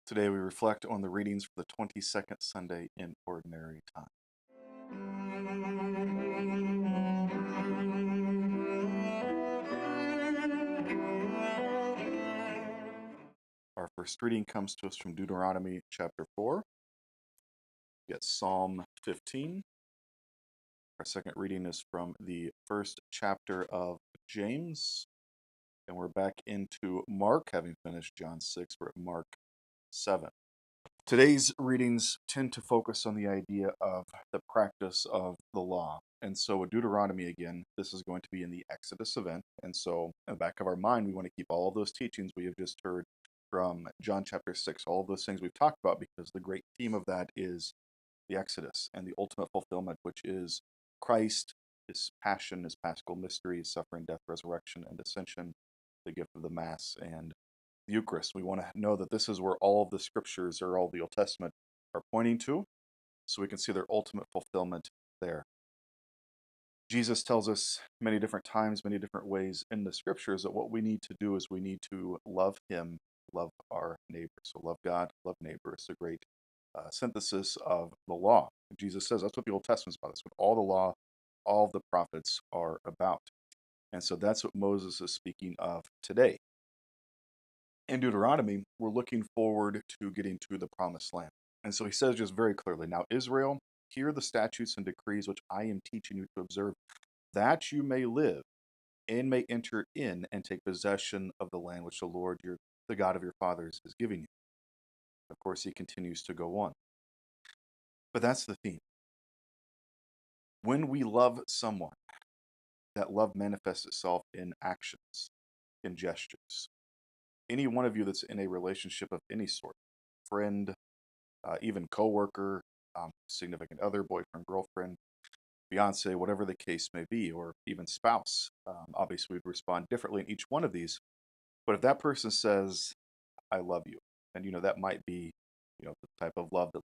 Today we reflect on the readings for the 22nd Sunday in Ordinary Time. Our first reading comes to us from Deuteronomy chapter 4. We get Psalm 15. Our second reading is from the first chapter of James. And we're back into Mark, having finished John 6. We're at Mark 7. Today's readings tend to focus on the idea of the practice of the law. And so with Deuteronomy again, this is going to be in the Exodus event. And so in the back of our mind, we want to keep all of those teachings we have just heard from John chapter 6, all of those things we've talked about, because the great theme of that is the Exodus and the ultimate fulfillment, which is Christ, his passion, his paschal mystery, his suffering, death, resurrection, and ascension, the gift of the Mass, and the Eucharist. We want to know that this is where all of the scriptures or all the Old Testament are pointing to, so we can see their ultimate fulfillment there. Jesus tells us many different times, many different ways in the scriptures that what we need to do is we need to love him, love our neighbor. So love God, love neighbor. It's a great synthesis of the law. Jesus says that's what the Old Testament's about. That's what all the law, all of the prophets are about. And so that's what Moses is speaking of today. In Deuteronomy, we're looking forward to getting to the promised land. And so he says just very clearly, now Israel, hear the statutes and decrees which I am teaching you to observe, that you may live and may enter in and take possession of the land which the Lord, the God of your fathers, is giving you. Of course, he continues to go on. But that's the theme. When we love someone, that love manifests itself in actions, in gestures. Any one of you that's in a relationship of any sort, friend, even coworker, significant other, boyfriend, girlfriend, fiance, whatever the case may be, or even spouse. Obviously, we'd respond differently in each one of these. But if that person says, "I love you," and that might be, the type of love that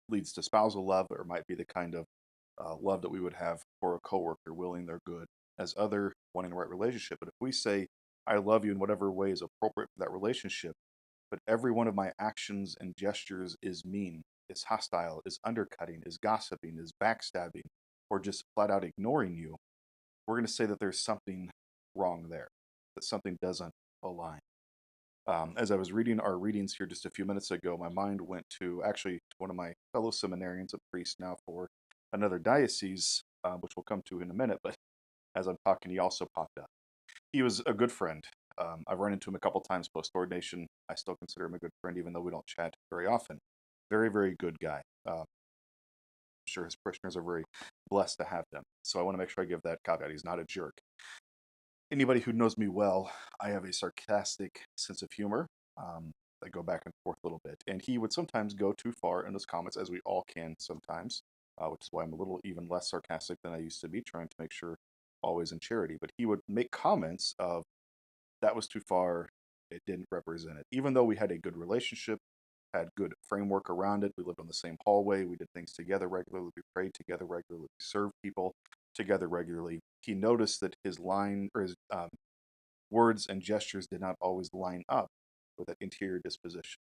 leads to spousal love, or it might be the kind of love that we would have for a coworker, willing their good, as other wanting the right relationship. But if we say, "I love you" in whatever way is appropriate for that relationship, but every one of my actions and gestures is mean, is hostile, is undercutting, is gossiping, is backstabbing, or just flat out ignoring you, we're going to say that there's something wrong there, that something doesn't align. As I was reading our readings here just a few minutes ago, my mind went to actually one of my fellow seminarians, a priest now for another diocese, which we'll come to in a minute. But as I'm talking, he also popped up. He was a good friend. I've run into him a couple times post ordination. I still consider him a good friend, even though we don't chat very often. Very, very good guy. I'm sure his parishioners are very blessed to have him. So I want to make sure I give that caveat. He's not a jerk. Anybody who knows me well, I have a sarcastic sense of humor. I go back and forth a little bit, and he would sometimes go too far in his comments, as we all can sometimes, which is why I'm a little even less sarcastic than I used to be, trying to make sure always in charity. But he would make comments of that was too far. It didn't represent it. Even though we had a good relationship, had good framework around it, we lived on the same hallway, we did things together regularly, we prayed together regularly, we served people together regularly. He noticed that his line or his words and gestures did not always line up with that interior disposition.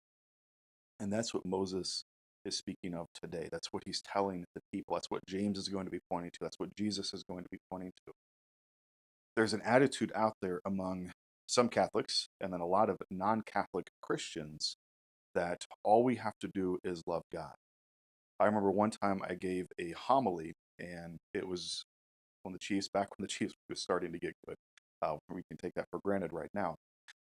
And that's what Moses is speaking of today. That's what he's telling the people. That's what James is going to be pointing to. That's what Jesus is going to be pointing to. There's an attitude out there among some Catholics and then a lot of non Catholic Christians that all we have to do is love God. I remember one time I gave a homily, and it was back when the Chiefs was starting to get good. We can take that for granted right now.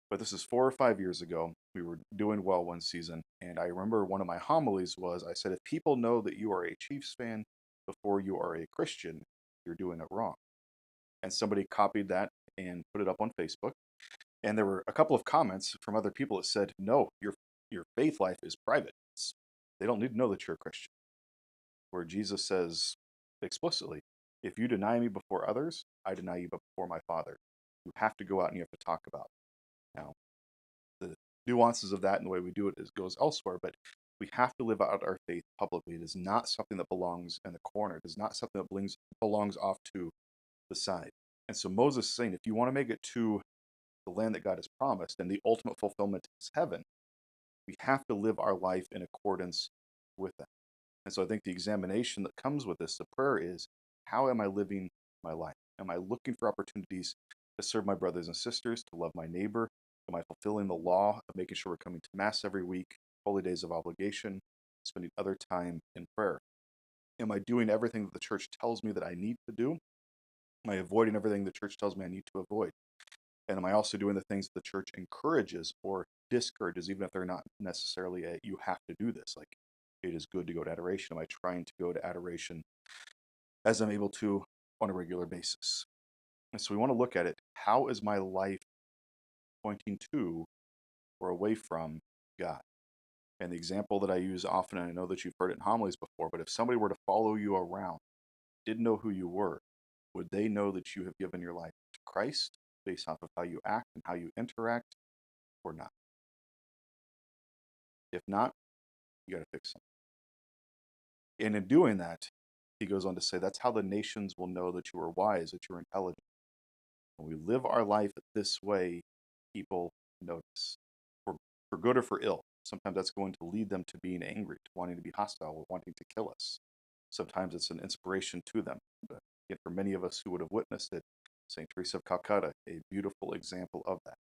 But this is 4 or 5 years ago. We were doing well one season, and I remember one of my homilies was I said, if people know that you are a Chiefs fan before you are a Christian, you're doing it wrong. And somebody copied that and put it up on Facebook. And there were a couple of comments from other people that said, no, your faith life is private. They don't need to know that you're a Christian. Where Jesus says explicitly, if you deny me before others, I deny you before my Father. You have to go out and you have to talk about it. Now, the nuances of that and the way we do it goes elsewhere, but we have to live out our faith publicly. It is not something that belongs in the corner. It is not something that belongs off to the side. And so Moses is saying, if you want to make it to the land that God has promised, and the ultimate fulfillment is heaven, We have to live our life in accordance with that. And so I think the examination that comes with this, the prayer is, how am I living my life? Am I looking for opportunities to serve my brothers and sisters, to love my neighbor? Am I fulfilling the law of making sure we're coming to Mass every week, holy days of obligation, spending other time in prayer? Am I doing everything that the church tells me that I need to do? Am I avoiding everything the church tells me I need to avoid? And am I also doing the things the church encourages or discourages, even if they're not necessarily a you have to do this? Like, it is good to go to adoration. Am I trying to go to adoration as I'm able to on a regular basis? And so we want to look at it. How is my life pointing to or away from God? And the example that I use often, and I know that you've heard it in homilies before, but if somebody were to follow you around, didn't know who you were, would they know that you have given your life to Christ based off of how you act and how you interact, or not? If not, you got to fix something. And in doing that, he goes on to say, that's how the nations will know that you are wise, that you're intelligent. When we live our life this way, people notice, for, for good or for ill. Sometimes that's going to lead them to being angry, to wanting to be hostile, or wanting to kill us. Sometimes it's an inspiration to them. But again, for many of us who would have witnessed it, St. Teresa of Calcutta, a beautiful example of that.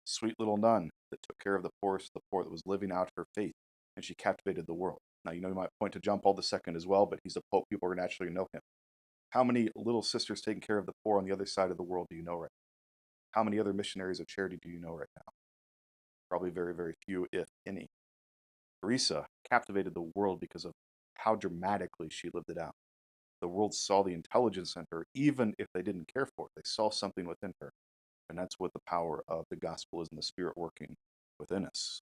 Sweet little nun that took care of the poorest of the poor, that was living out her faith, and she captivated the world. Now, you might point to John Paul II as well, but he's the Pope. People are naturally know him. How many little sisters taking care of the poor on the other side of the world do you know right now? How many other missionaries of charity do you know right now? Probably very, very few, if any. Teresa captivated the world because of how dramatically she lived it out. The world saw the intelligence in her, even if they didn't care for it. They saw something within her. And that's what the power of the gospel is, and the Spirit working within us.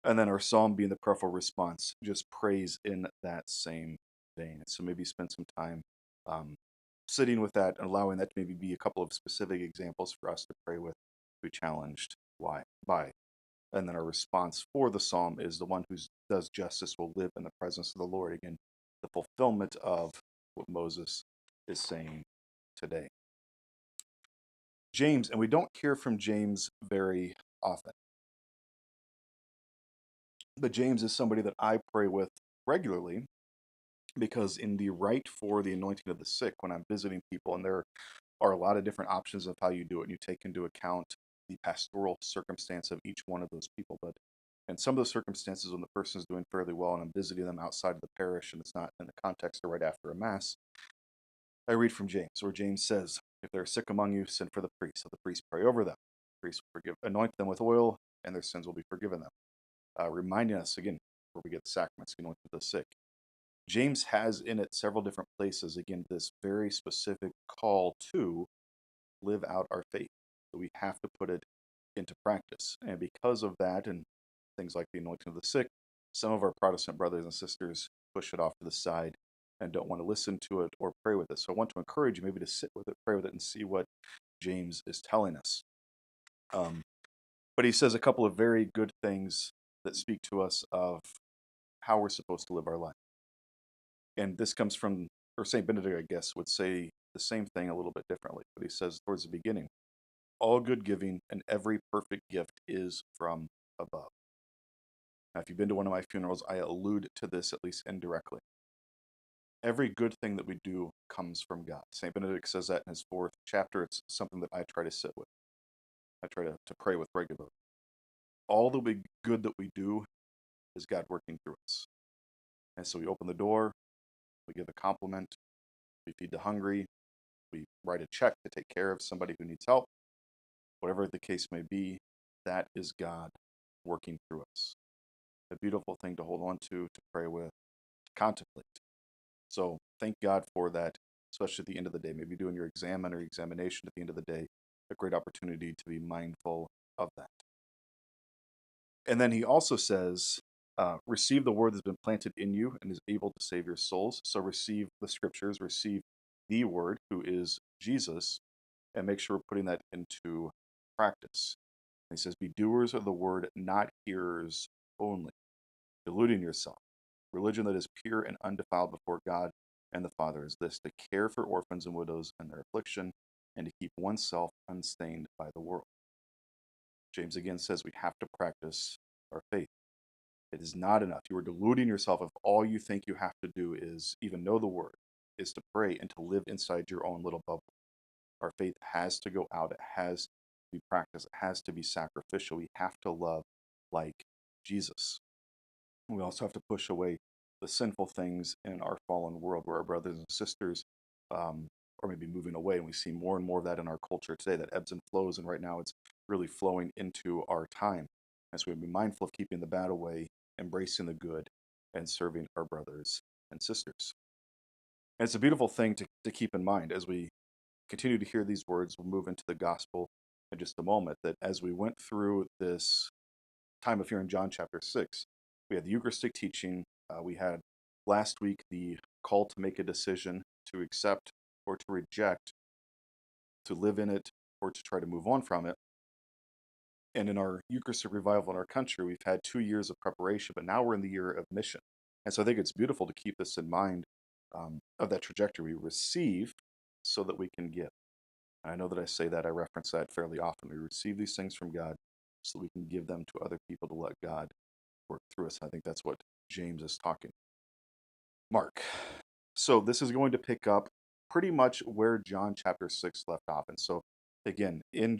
And then our psalm being the prayerful response, just praise in that same vein. So maybe spend some time sitting with that and allowing that to maybe be a couple of specific examples for us to pray with, to be challenged by. And then our response for the psalm is, the one who does justice will live in the presence of the Lord. Again, the fulfillment of what Moses is saying today. James, and we don't hear from James very often, but James is somebody that I pray with regularly, because in the rite for the anointing of the sick, when I'm visiting people, and there are a lot of different options of how you do it, and you take into account the pastoral circumstance of each one of those people. But in some of those circumstances, when the person is doing fairly well and I'm visiting them outside of the parish and it's not in the context of right after a mass, I read from James, where James says, if they're sick among you, send for the priest. So the priest pray over them. The priest will anoint them with oil, and their sins will be forgiven them. Reminding us again, where we get the sacraments, anoint the sick. James has in it several different places, again, this very specific call to live out our faith. So we have to put it into practice. And because of that, and things like the anointing of the sick, some of our Protestant brothers and sisters push it off to the side and don't want to listen to it or pray with it. So I want to encourage you maybe to sit with it, pray with it, and see what James is telling us. But he says a couple of very good things that speak to us of how we're supposed to live our life. And this comes from, or St. Benedict, I guess, would say the same thing a little bit differently. But he says towards the beginning, all good giving and every perfect gift is from above. Now, if you've been to one of my funerals, I allude to this at least indirectly. Every good thing that we do comes from God. St. Benedict says that in his 4th chapter. It's something that I try to sit with. I try to pray with regularly. All the good that we do is God working through us. And so we open the door, we give a compliment, we feed the hungry, we write a check to take care of somebody who needs help. Whatever the case may be, that is God working through us. A beautiful thing to hold on to pray with, to contemplate. So thank God for that, especially at the end of the day. Maybe doing your examen or examination at the end of the day, a great opportunity to be mindful of that. And then he also says, receive the word that's been planted in you and is able to save your souls. So receive the scriptures, receive the word, who is Jesus, and make sure we're putting that into practice. And he says, be doers of the word, not hearers only, deluding yourself. Religion that is pure and undefiled before God and the Father is this, to care for orphans and widows in their affliction, and to keep oneself unstained by the world. James again says we have to practice our faith. It is not enough. You are deluding yourself if all you think you have to do is even know the word, is to pray and to live inside your own little bubble. Our faith has to go out. It has to be practiced. It has to be sacrificial. We have to love like Jesus. We also have to push away the sinful things in our fallen world where our brothers and sisters are maybe moving away. And we see more and more of that in our culture today, that ebbs and flows. And right now it's really flowing into our time. And so we have to be mindful of keeping the bad away, embracing the good, and serving our brothers and sisters. And it's a beautiful thing to keep in mind as we continue to hear these words. We'll move into the gospel in just a moment. That as we went through this time of hearing John chapter 6, we had the Eucharistic teaching. We had last week the call to make a decision to accept or to reject, to live in it or to try to move on from it. And in our Eucharistic revival in our country, we've had 2 years of preparation, but now we're in the year of mission. And so I think it's beautiful to keep this in mind, of that trajectory. We receive so that we can give. I know that I say that, I reference that fairly often. We receive these things from God so that we can give them to other people to let God work through us. I think that's what James is talking. Mark. So this is going to pick up pretty much where John chapter 6 left off. And so again, in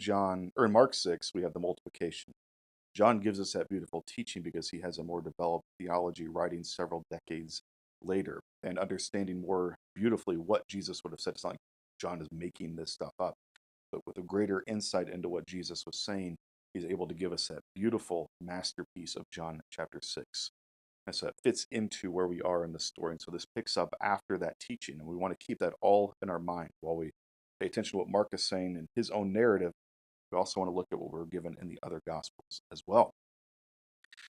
Mark 6, we have the multiplication. John gives us that beautiful teaching because he has a more developed theology, writing several decades later and understanding more beautifully what Jesus would have said. It's not like John is making this stuff up, but with a greater insight into what Jesus was saying, he's able to give us that beautiful masterpiece of John chapter 6. And so it fits into where we are in the story. And so this picks up after that teaching. And we want to keep that all in our mind while we pay attention to what Mark is saying in his own narrative. We also want to look at what we're given in the other gospels as well.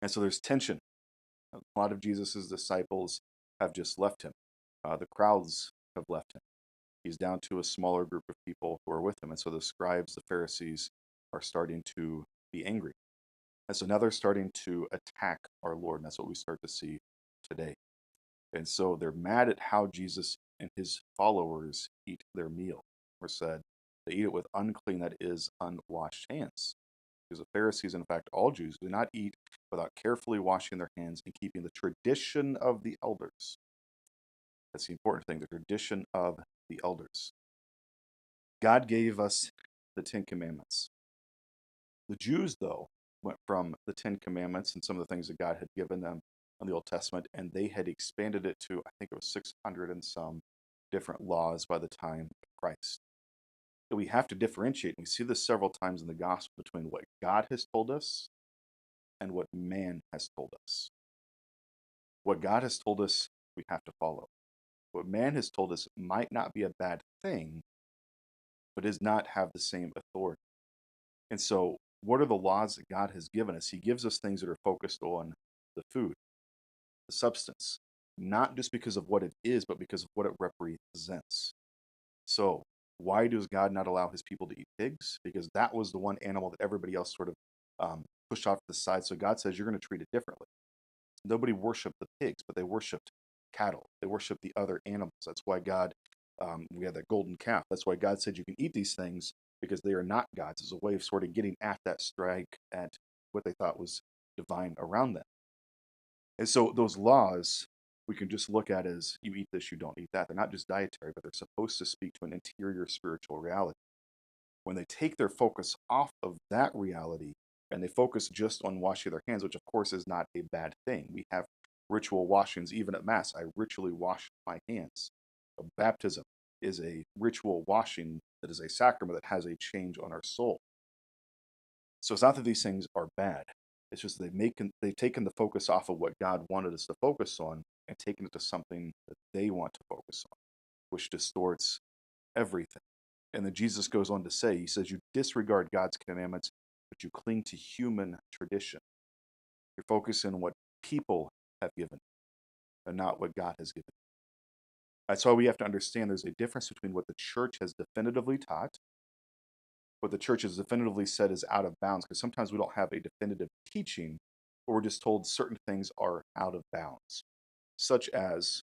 And so there's tension. A lot of Jesus's disciples have just left him. The crowds have left him. He's down to a smaller group of people who are with him. And so the scribes, the Pharisees, are starting to be angry. And so now they're starting to attack our Lord. And that's what we start to see today. And so they're mad at how Jesus and his followers eat their meal. Or said, they eat it with unclean, that is, unwashed hands. Because the Pharisees, in fact, all Jews, do not eat without carefully washing their hands and keeping the tradition of the elders. That's the important thing, the tradition of the elders. God gave us the Ten Commandments. The Jews, though, went from the Ten Commandments and some of the things that God had given them in the Old Testament, and they had expanded it to, I think it was 600 and some different laws by the time of Christ. So we have to differentiate, and we see this several times in the gospel, between what God has told us and what man has told us. What God has told us, we have to follow. What man has told us might not be a bad thing, but does not have the same authority. And so, what are the laws that God has given us? He gives us things that are focused on the food, the substance, not just because of what it is, but because of what it represents. So, why does God not allow his people to eat pigs? Because that was the one animal that everybody else sort of pushed off to the side. So, God says you're going to treat it differently. Nobody worshiped the pigs, but they worshiped cattle. They worshiped the other animals. That's why we had that golden calf. That's why God said you can eat these things, because they are not gods. It's a way of sort of getting at that strike at what they thought was divine around them. And so those laws we can just look at as you eat this, you don't eat that. They're not just dietary, but they're supposed to speak to an interior spiritual reality. When they take their focus off of that reality and they focus just on washing their hands, which of course is not a bad thing. We have ritual washings even at Mass. I ritually wash my hands. Baptism is a ritual washing that is a sacrament that has a change on our soul. So it's not that these things are bad. It's just they've taken the focus off of what God wanted us to focus on and taken it to something that they want to focus on, which distorts everything. And then Jesus goes on to say, he says, you disregard God's commandments, but you cling to human tradition. You're focusing on what people have given and not what God has given. That's why we have to understand there's a difference between what the church has definitively taught, what the church has definitively said is out of bounds, because sometimes we don't have a definitive teaching, but we're just told certain things are out of bounds, such as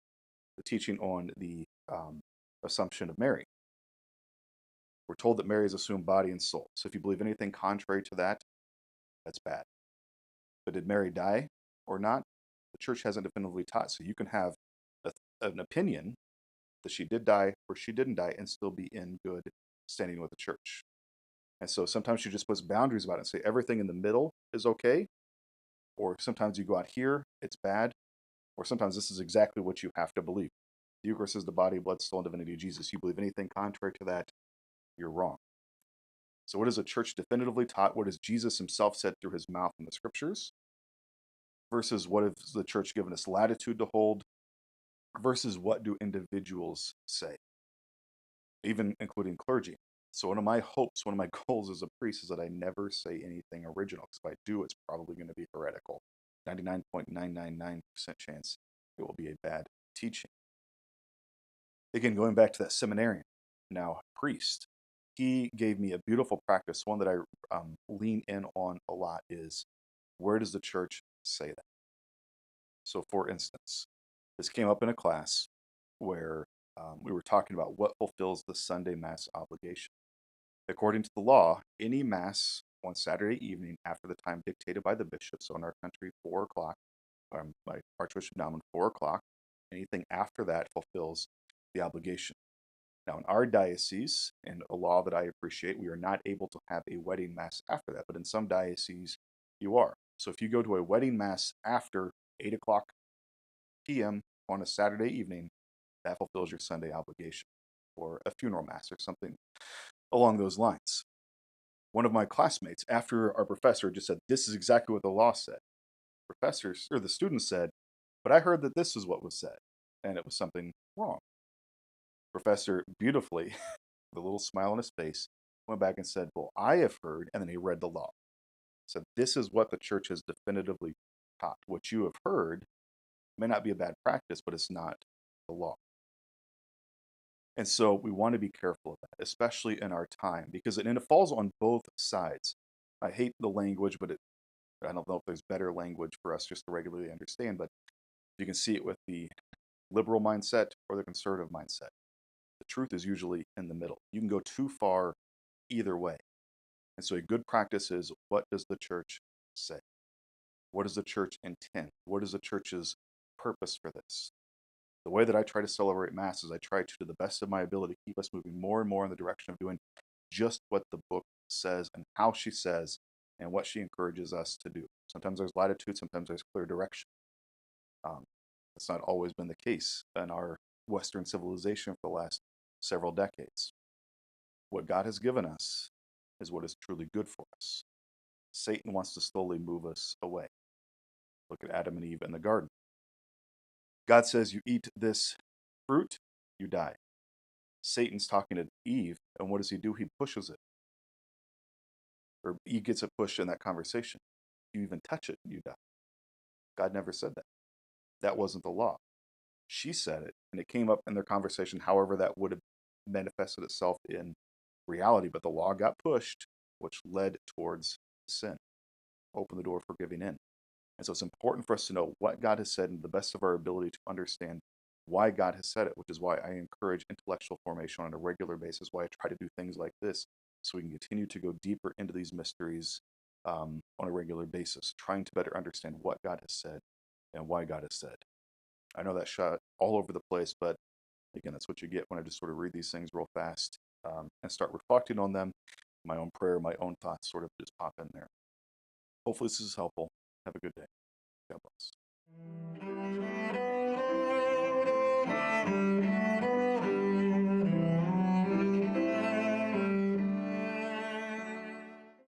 the teaching on the Assumption of Mary. We're told that Mary is assumed body and soul. So if you believe anything contrary to that, That's bad. But did Mary die or not? The church hasn't definitively taught. So you can have an opinion that she did die or she didn't die and still be in good standing with the church. And so sometimes she just puts boundaries about it and say everything in the middle is okay. Or sometimes you go out here, it's bad. Or sometimes this is exactly what you have to believe. The Eucharist is the body, blood, soul, and divinity of Jesus. You believe anything contrary to that, you're wrong. So what is the church definitively taught? What has Jesus himself said through his mouth in the scriptures? Versus what has the church given us latitude to hold? Versus what do individuals say? Even including clergy. So one of my hopes, one of my goals as a priest is that I never say anything original. Because if I do, it's probably going to be heretical. 99.999% chance it will be a bad teaching. Again, going back to that seminarian, now priest, he gave me a beautiful practice. One that I lean in on a lot is, where does the church say that? So, for instance, this came up in a class where we were talking about what fulfills the Sunday Mass obligation. According to the law, any Mass on Saturday evening after the time dictated by the bishop, so in our country, 4 o'clock, by Archbishop Naumann, 4 o'clock, anything after that fulfills the obligation. Now, in our diocese, and a law that I appreciate, we are not able to have a wedding Mass after that, but in some dioceses, you are. So if you go to a wedding Mass after 8 o'clock p.m. on a Saturday evening, that fulfills your Sunday obligation, or a funeral Mass or something along those lines. One of my classmates, after our professor just said, this is exactly what the law said, professors, or the students said, but I heard that this is what was said, and it was something wrong. Professor beautifully, with a little smile on his face, went back and said, well, I have heard, and then he read the law. Said, this is what the church has definitively taught. What you have heard may not be a bad practice, but it's not the law. And so we want to be careful of that, especially in our time, because it falls on both sides. I hate the language, but I don't know if there's better language for us just to regularly understand, but you can see it with the liberal mindset or the conservative mindset. The truth is usually in the middle. You can go too far either way. And so a good practice is, what does the church say? What does the church intend? What is the church's purpose for this? The way that I try to celebrate Mass is I try to the best of my ability, keep us moving more and more in the direction of doing just what the book says and how she says and what she encourages us to do. Sometimes there's latitude, sometimes there's clear direction. That's not always been the case in our Western civilization for the last several decades. What God has given us is what is truly good for us. Satan wants to slowly move us away. Look at Adam and Eve in the garden. God says, you eat this fruit, you die. Satan's talking to Eve, and what does he do? He pushes it. Or he gets a push in that conversation. You even touch it, you die. God never said that. That wasn't the law. She said it, and it came up in their conversation, however that would have manifested itself in reality. But the law got pushed, which led towards sin. Open the door for giving in. And so it's important for us to know what God has said and the best of our ability to understand why God has said it, which is why I encourage intellectual formation on a regular basis, why I try to do things like this, so we can continue to go deeper into these mysteries on a regular basis, trying to better understand what God has said and why God has said. I know that shot all over the place, but again, that's what you get when I just sort of read these things real fast and start reflecting on them. My own prayer, my own thoughts sort of just pop in there. Hopefully this is helpful. Have a good day. God bless.